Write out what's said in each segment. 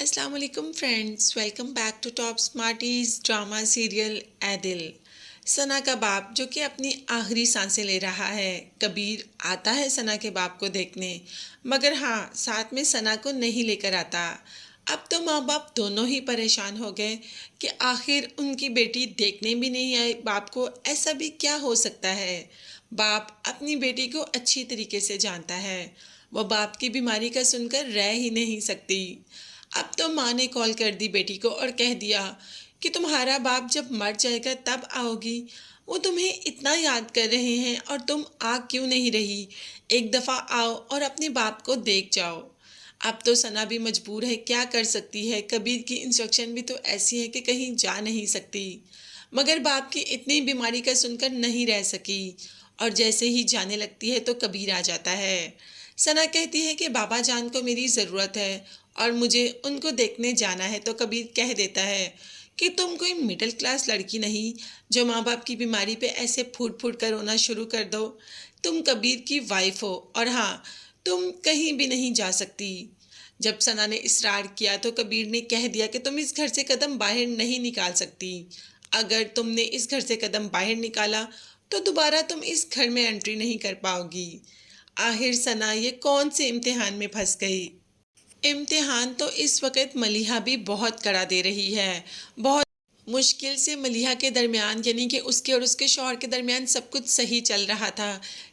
अस्सलाम वालेकुम friends, welcome back to top smarties drama serial ऐदिल। सना का बाप जो कि अपनी आखिरी सांसें ले रहा है। कबीर आता है सना के बाप को देखने, मगर हाँ, साथ में सना को नहीं लेकर आता। अब तो माँ बाप दोनों ही परेशान हो गए कि आखिर उनकी बेटी देखने भी नहीं आई बाप को। ऐसा भी क्या हो सकता है। बाप अपनी बेटी को अच्छी तरीके से जानता है। वो बाप की बीमारी का सुनकर रह ही नहीं सकती। अब तो माँ ने कॉल कर दी बेटी को और कह दिया कि तुम्हारा बाप जब मर जाएगा तब आओगी। वो तुम्हें इतना याद कर रहे हैं और तुम आ क्यों नहीं रही। एक दफ़ा आओ और अपने बाप को देख जाओ। अब तो सना भी मजबूर है, क्या कर सकती है। कबीर की इंस्ट्रक्शन भी तो ऐसी है कि कहीं जा नहीं सकती। मगर बाप की इतनी बीमारी का सुनकर नहीं रह सकी और जैसे ही जाने लगती है तो कबीर आ जाता है। सना कहती है कि बाबा जान को मेरी ज़रूरत है और मुझे उनको देखने जाना है। तो कबीर कह देता है कि तुम कोई मिडिल क्लास लड़की नहीं जो माँ बाप की बीमारी पे ऐसे फूट फूट कर रोना शुरू कर दो। तुम कबीर की वाइफ हो और हाँ, तुम कहीं भी नहीं जा सकती। जब सना ने इसरार किया तो कबीर ने कह दिया कि तुम इस घर से कदम बाहर नहीं निकाल सकती। अगर तुमने इस घर से कदम बाहर निकाला तो दोबारा तुम इस घर में एंट्री नहीं कर पाओगी। आखिर सना ये कौन से इम्तिहान में फंस गई। इम्तिहान तो इस वक्त मलिहा भी बहुत कड़ा दे रही है। बहुत मुश्किल से मलिहा के दरमियान, यानी कि उसके और उसके शौहर के दरमियान सब कुछ सही चल रहा था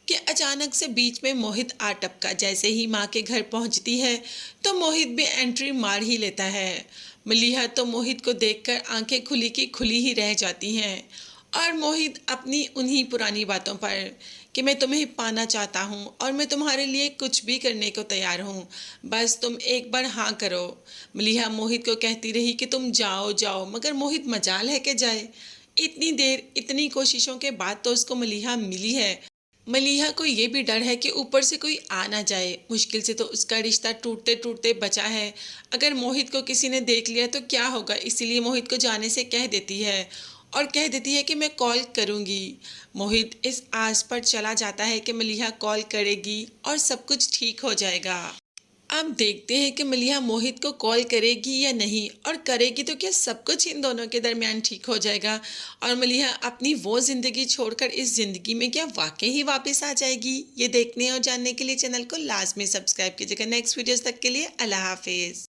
कि अचानक से बीच में मोहित आ टपका। जैसे ही माँ के घर पहुँचती है तो मोहित भी एंट्री मार ही लेता है। मलिहा तो मोहित को देखकर आंखें खुली की खुली ही रह जाती हैं और मोहित अपनी उन्हीं पुरानी बातों पर कि मैं तुम्हें पाना चाहता हूँ और मैं तुम्हारे लिए कुछ भी करने को तैयार हूँ, बस तुम एक बार हाँ करो। मलिहा मोहित को कहती रही कि तुम जाओ जाओ, मगर मोहित मजाल है कि जाए। इतनी देर इतनी कोशिशों के बाद तो उसको मलिहा मिली है। मलिहा को ये भी डर है कि ऊपर से कोई आ ना जाए। मुश्किल से तो उसका रिश्ता टूटते टूटते बचा है। अगर मोहित को किसी ने देख लिया तो क्या होगा, इसीलिए मोहित को जाने से कह देती है और कह देती है कि मैं कॉल करूँगी। मोहित इस आस पर चला जाता है कि मलिहा कॉल करेगी और सब कुछ ठीक हो जाएगा। अब देखते हैं कि मलिहा मोहित को कॉल करेगी या नहीं, और करेगी तो क्या सब कुछ इन दोनों के दरमियान ठीक हो जाएगा और मलिहा अपनी वो ज़िंदगी छोड़कर इस ज़िंदगी में क्या वाकई ही वापस आ जाएगी। ये देखने और जानने के लिए चैनल को लाजमी सब्सक्राइब कीजिएगा। नेक्स्ट वीडियोस तक के लिए अल्लाह हाफिज़।